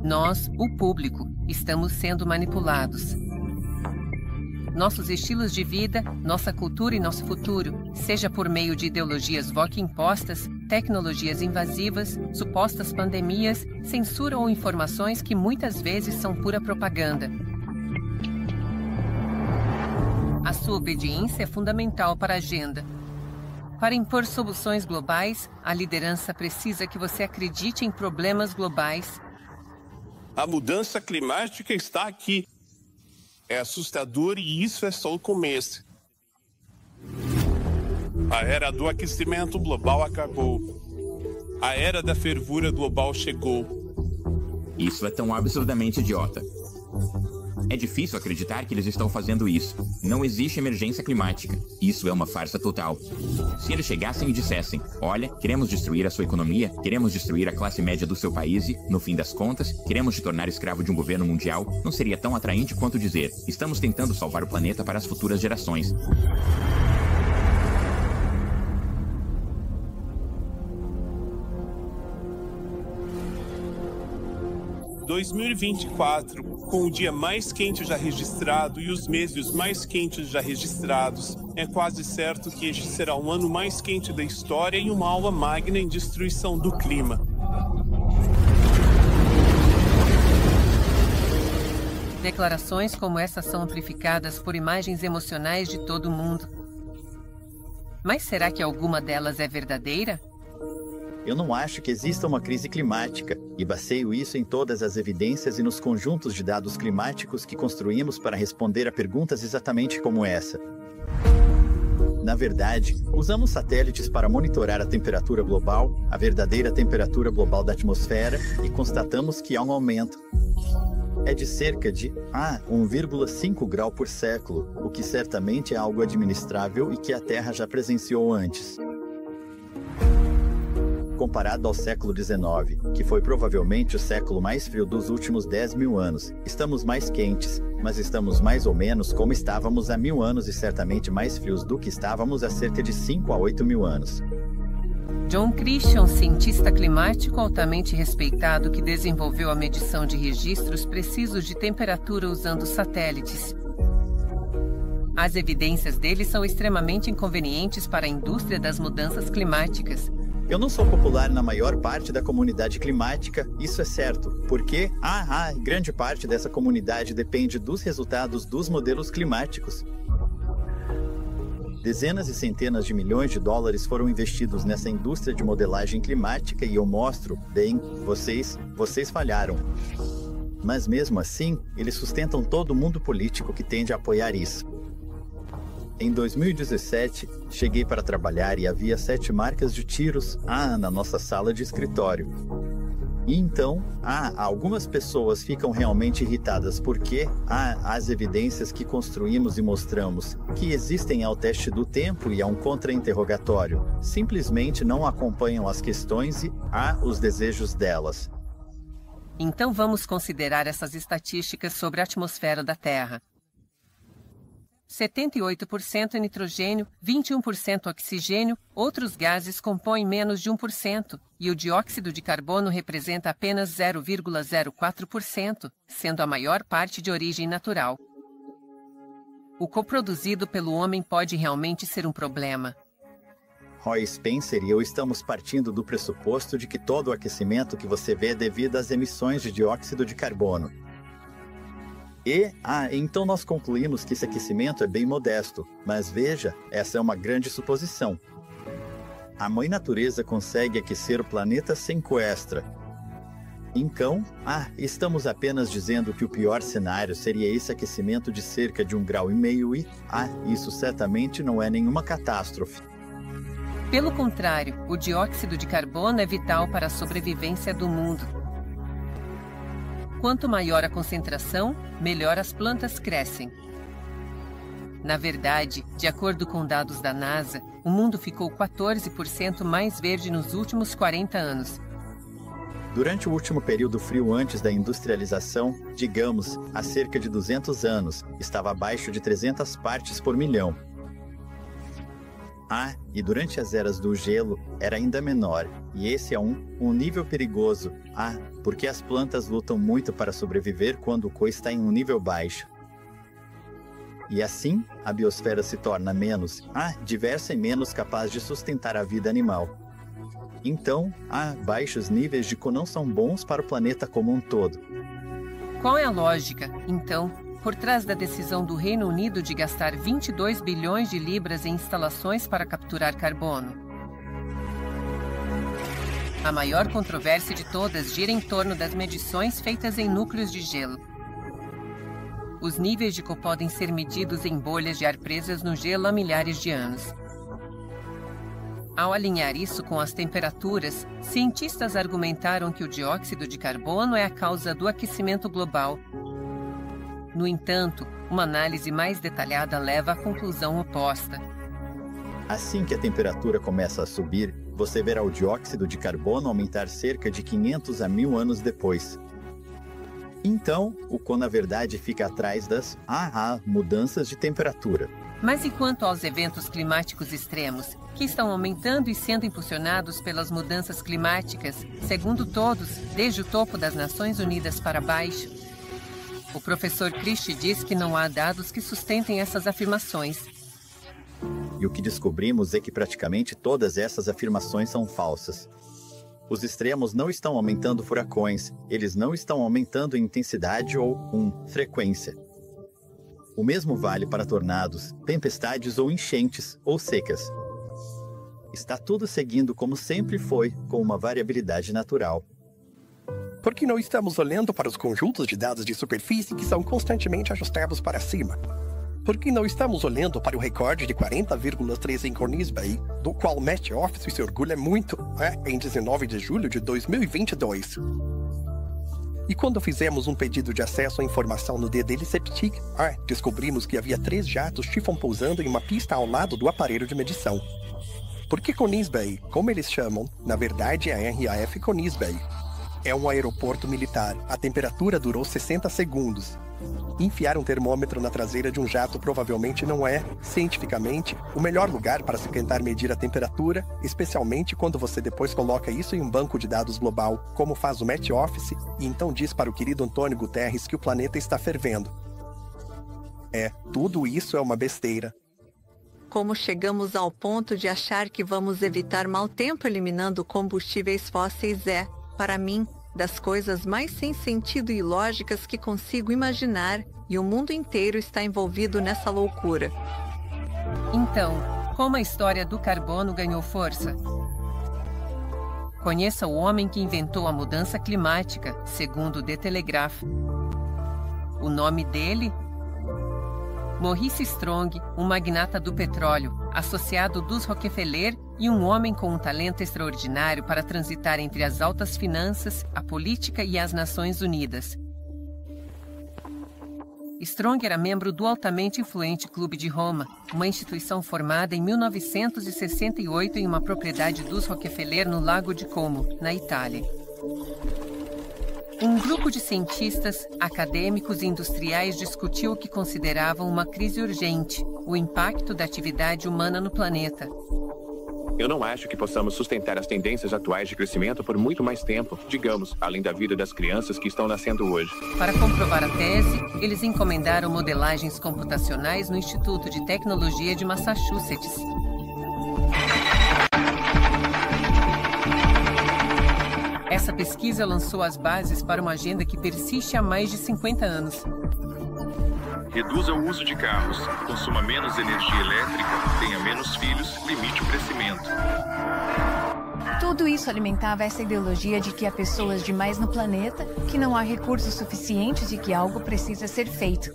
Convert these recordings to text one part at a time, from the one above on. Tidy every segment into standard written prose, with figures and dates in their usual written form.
Nós, o público, estamos sendo manipulados. Nossos estilos de vida, nossa cultura e nosso futuro, seja por meio de ideologias woke impostas, tecnologias invasivas, supostas pandemias, censura ou informações que muitas vezes são pura propaganda. A sua obediência é fundamental para a agenda. Para impor soluções globais, a liderança precisa que você acredite em problemas globais. A mudança climática está aqui. É assustador e isso é só o começo. A era do aquecimento global acabou. A era da fervura global chegou. Isso é tão absurdamente idiota. É difícil acreditar que eles estão fazendo isso. Não existe emergência climática. Isso é uma farsa total. Se eles chegassem e dissessem, olha, queremos destruir a sua economia, queremos destruir a classe média do seu país e, no fim das contas, queremos te tornar escravo de um governo mundial, não seria tão atraente quanto dizer, estamos tentando salvar o planeta para as futuras gerações. 2024, com o dia mais quente já registrado e os meses mais quentes já registrados, é quase certo que este será um ano mais quente da história e uma aula magna em destruição do clima. Declarações como essa são amplificadas por imagens emocionais de todo mundo. Mas será que alguma delas é verdadeira? Eu não acho que exista uma crise climática, e baseio isso em todas as evidências e nos conjuntos de dados climáticos que construímos para responder a perguntas exatamente como essa. Na verdade, usamos satélites para monitorar a temperatura global, a verdadeira temperatura global da atmosfera, e constatamos que há um aumento. É de cerca de 1,5 grau por século, o que certamente é algo administrável e que a Terra já presenciou antes. Comparado ao século XIX, que foi provavelmente o século mais frio dos últimos 10 mil anos, estamos mais quentes, mas estamos mais ou menos como estávamos há 1000 anos e certamente mais frios do que estávamos há cerca de 5 a 8 mil anos. John Christian, cientista climático altamente respeitado que desenvolveu a medição de registros precisos de temperatura usando satélites. As evidências dele são extremamente inconvenientes para a indústria das mudanças climáticas. Eu não sou popular na maior parte da comunidade climática, isso é certo, porque grande parte dessa comunidade depende dos resultados dos modelos climáticos. Dezenas e centenas de milhões de dólares foram investidos nessa indústria de modelagem climática e eu mostro, bem, vocês falharam. Mas mesmo assim, eles sustentam todo o mundo político que tende a apoiar isso. Em 2017, cheguei para trabalhar e havia 7 marcas de tiros na nossa sala de escritório. E então, algumas pessoas ficam realmente irritadas porque as evidências que construímos e mostramos, que existem ao teste do tempo e a um contra-interrogatório, simplesmente não acompanham as questões e os desejos delas. Então vamos considerar essas estatísticas sobre a atmosfera da Terra. 78% é nitrogênio, 21% oxigênio, outros gases compõem menos de 1%, e o dióxido de carbono representa apenas 0,04%, sendo a maior parte de origem natural. O coproduzido pelo homem pode realmente ser um problema. Roy Spencer e eu estamos partindo do pressuposto de que todo o aquecimento que você vê é devido às emissões de dióxido de carbono. Então nós concluímos que esse aquecimento é bem modesto, mas veja, essa é uma grande suposição. A mãe natureza consegue aquecer o planeta sem coestra. Então, estamos apenas dizendo que o pior cenário seria esse aquecimento de cerca de 1,5 grau e, isso certamente não é nenhuma catástrofe. Pelo contrário, o dióxido de carbono é vital para a sobrevivência do mundo. Quanto maior a concentração, melhor as plantas crescem. Na verdade, de acordo com dados da NASA, o mundo ficou 14% mais verde nos últimos 40 anos. Durante o último período frio antes da industrialização, digamos, há cerca de 200 anos, estava abaixo de 300 partes por milhão. E durante as eras do gelo era ainda menor, e esse é um nível perigoso. Porque as plantas lutam muito para sobreviver quando o CO está em um nível baixo. E assim, a biosfera se torna menos diversa e menos capaz de sustentar a vida animal. Então, baixos níveis de CO não são bons para o planeta como um todo. Qual é a lógica, então, por trás da decisão do Reino Unido de gastar 22 bilhões de libras em instalações para capturar carbono? A maior controvérsia de todas gira em torno das medições feitas em núcleos de gelo. Os níveis de CO podem ser medidos em bolhas de ar presas no gelo há milhares de anos. Ao alinhar isso com as temperaturas, cientistas argumentaram que o dióxido de carbono é a causa do aquecimento global. No entanto, uma análise mais detalhada leva à conclusão oposta. Assim que a temperatura começa a subir, você verá o dióxido de carbono aumentar cerca de 500 a 1000 anos depois. Então, o CO na verdade fica atrás das mudanças de temperatura. Mas e quanto aos eventos climáticos extremos, que estão aumentando e sendo impulsionados pelas mudanças climáticas, segundo todos, desde o topo das Nações Unidas para baixo? O professor Christie diz que não há dados que sustentem essas afirmações. E o que descobrimos é que praticamente todas essas afirmações são falsas. Os extremos não estão aumentando furacões, eles não estão aumentando em intensidade ou frequência. O mesmo vale para tornados, tempestades ou enchentes ou secas. Está tudo seguindo como sempre foi, com uma variabilidade natural. Por que não estamos olhando para os conjuntos de dados de superfície que são constantemente ajustados para cima? Por que não estamos olhando para o recorde de 40,3 em Cornice Bay, do qual o Met Office se orgulha muito, em 19 de julho de 2022? E quando fizemos um pedido de acesso à informação no Daily Septic, descobrimos que havia 3 jatos Typhoon pousando em uma pista ao lado do aparelho de medição. Porque Cornice Bay, como eles chamam, na verdade é a RAF Cornice Bay. É um aeroporto militar. A temperatura durou 60 segundos. Enfiar um termômetro na traseira de um jato provavelmente não é, cientificamente, o melhor lugar para se tentar medir a temperatura, especialmente quando você depois coloca isso em um banco de dados global, como faz o Met Office, e então diz para o querido Antônio Guterres que o planeta está fervendo. Tudo isso é uma besteira. Como chegamos ao ponto de achar que vamos evitar mau tempo eliminando combustíveis fósseis para mim, das coisas mais sem sentido e lógicas que consigo imaginar, e o mundo inteiro está envolvido nessa loucura. Então, como a história do carbono ganhou força? Conheça o homem que inventou a mudança climática, segundo The Telegraph. O nome dele? Maurice Strong, um magnata do petróleo, associado dos Rockefeller e um homem com um talento extraordinário para transitar entre as altas finanças, a política e as Nações Unidas. Strong era membro do altamente influente Clube de Roma, uma instituição formada em 1968 em uma propriedade dos Rockefeller no Lago de Como, na Itália. Um grupo de cientistas, acadêmicos e industriais discutiu o que consideravam uma crise urgente, o impacto da atividade humana no planeta. Eu não acho que possamos sustentar as tendências atuais de crescimento por muito mais tempo, digamos, além da vida das crianças que estão nascendo hoje. Para comprovar a tese, eles encomendaram modelagens computacionais no Instituto de Tecnologia de Massachusetts. Essa pesquisa lançou as bases para uma agenda que persiste há mais de 50 anos. Reduza o uso de carros, consuma menos energia elétrica, tenha menos filhos, limite o crescimento. Tudo isso alimentava essa ideologia de que há pessoas demais no planeta, que não há recursos suficientes e que algo precisa ser feito.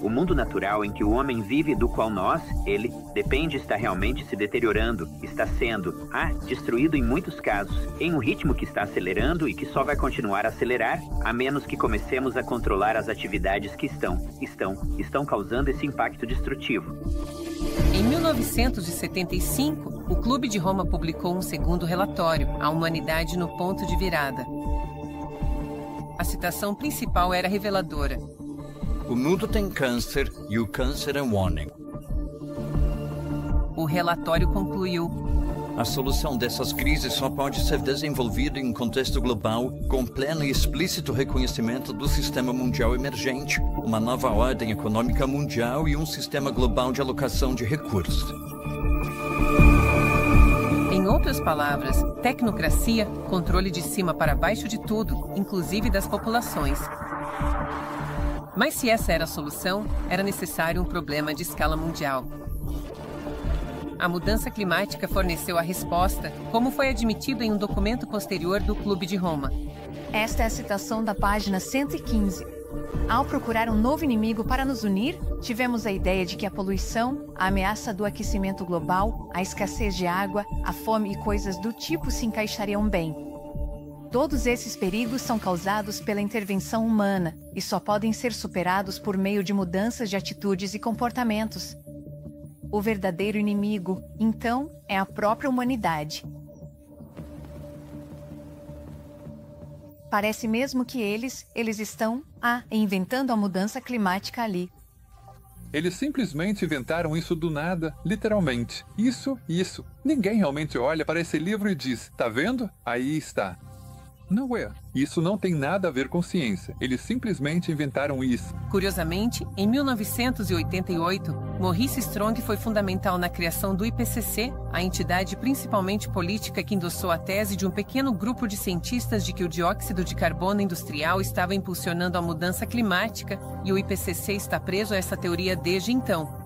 O mundo natural em que o homem vive, do qual nós, ele, depende, está realmente se deteriorando, está sendo, destruído em muitos casos, em um ritmo que está acelerando e que só vai continuar a acelerar, a menos que comecemos a controlar as atividades que estão causando esse impacto destrutivo. Em 1975, o Clube de Roma publicou um segundo relatório, A Humanidade no Ponto de Virada. A citação principal era reveladora. O mundo tem câncer e o câncer é um warning. O relatório concluiu: a solução dessas crises só pode ser desenvolvida em um contexto global, com pleno e explícito reconhecimento do sistema mundial emergente, uma nova ordem econômica mundial e um sistema global de alocação de recursos. Em outras palavras, tecnocracia, controle de cima para baixo de tudo, inclusive das populações. Mas se essa era a solução, era necessário um problema de escala mundial. A mudança climática forneceu a resposta, como foi admitido em um documento posterior do Clube de Roma. Esta é a citação da página 115. Ao procurar um novo inimigo para nos unir, tivemos a ideia de que a poluição, a ameaça do aquecimento global, a escassez de água, a fome e coisas do tipo se encaixariam bem. Todos esses perigos são causados pela intervenção humana e só podem ser superados por meio de mudanças de atitudes e comportamentos. O verdadeiro inimigo, então, é a própria humanidade. Parece mesmo que eles estão inventando a mudança climática ali. Eles simplesmente inventaram isso do nada, literalmente. Isso. Ninguém realmente olha para esse livro e diz, tá vendo? Aí está. Não é. Isso não tem nada a ver com ciência. Eles simplesmente inventaram isso. Curiosamente, em 1988, Maurice Strong foi fundamental na criação do IPCC, a entidade principalmente política que endossou a tese de um pequeno grupo de cientistas de que o dióxido de carbono industrial estava impulsionando a mudança climática, e o IPCC está preso a essa teoria desde então.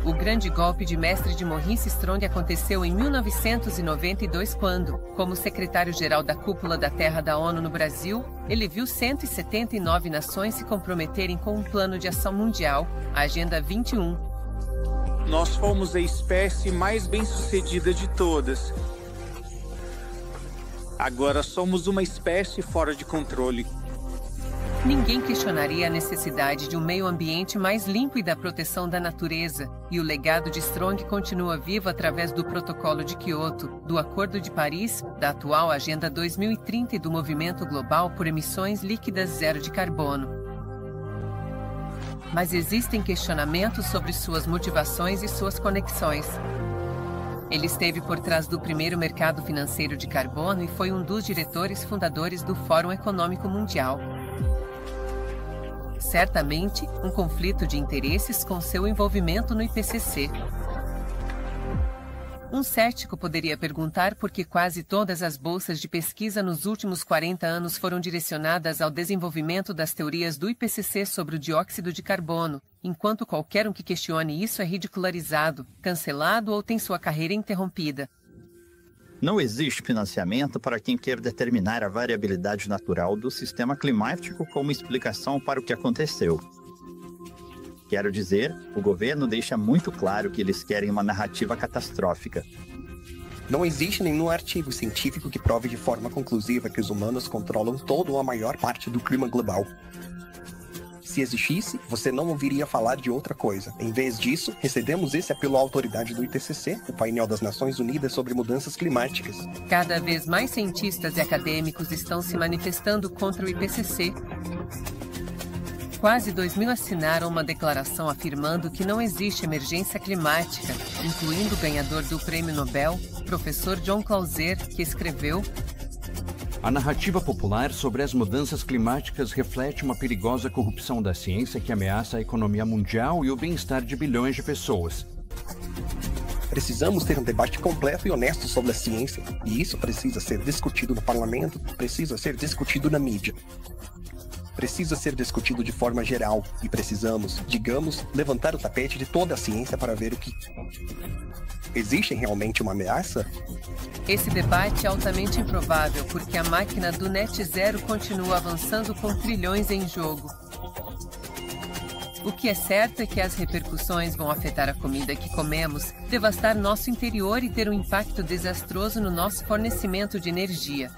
O grande golpe de mestre de Maurice Strong aconteceu em 1992 quando, como secretário-geral da Cúpula da Terra da ONU no Brasil, ele viu 179 nações se comprometerem com um plano de ação mundial, a Agenda 21. Nós fomos a espécie mais bem-sucedida de todas. Agora somos uma espécie fora de controle. Ninguém questionaria a necessidade de um meio ambiente mais limpo e da proteção da natureza, e o legado de Strong continua vivo através do Protocolo de Quioto, do Acordo de Paris, da atual Agenda 2030 e do Movimento Global por Emissões Líquidas Zero de Carbono. Mas existem questionamentos sobre suas motivações e suas conexões. Ele esteve por trás do primeiro mercado financeiro de carbono e foi um dos diretores fundadores do Fórum Econômico Mundial. Certamente, um conflito de interesses com seu envolvimento no IPCC. Um cético poderia perguntar por que quase todas as bolsas de pesquisa nos últimos 40 anos foram direcionadas ao desenvolvimento das teorias do IPCC sobre o dióxido de carbono, enquanto qualquer um que questione isso é ridicularizado, cancelado ou tem sua carreira interrompida. Não existe financiamento para quem quer determinar a variabilidade natural do sistema climático como explicação para o que aconteceu. Quero dizer, o governo deixa muito claro que eles querem uma narrativa catastrófica. Não existe nenhum artigo científico que prove de forma conclusiva que os humanos controlam toda ou a maior parte do clima global. Se existisse, você não ouviria falar de outra coisa. Em vez disso, recebemos esse apelo à autoridade do IPCC, o painel das Nações Unidas sobre mudanças climáticas. Cada vez mais cientistas e acadêmicos estão se manifestando contra o IPCC. Quase 2.000 assinaram uma declaração afirmando que não existe emergência climática, incluindo o ganhador do Prêmio Nobel, professor John Clauser, que escreveu: a narrativa popular sobre as mudanças climáticas reflete uma perigosa corrupção da ciência que ameaça a economia mundial e o bem-estar de bilhões de pessoas. Precisamos ter um debate completo e honesto sobre a ciência, e isso precisa ser discutido no parlamento, precisa ser discutido na mídia. Precisa ser discutido de forma geral, e precisamos, digamos, levantar o tapete de toda a ciência para ver o que... Existe realmente uma ameaça? Esse debate é altamente improvável, porque a máquina do net zero continua avançando com trilhões em jogo. O que é certo é que as repercussões vão afetar a comida que comemos, devastar nosso interior e ter um impacto desastroso no nosso fornecimento de energia.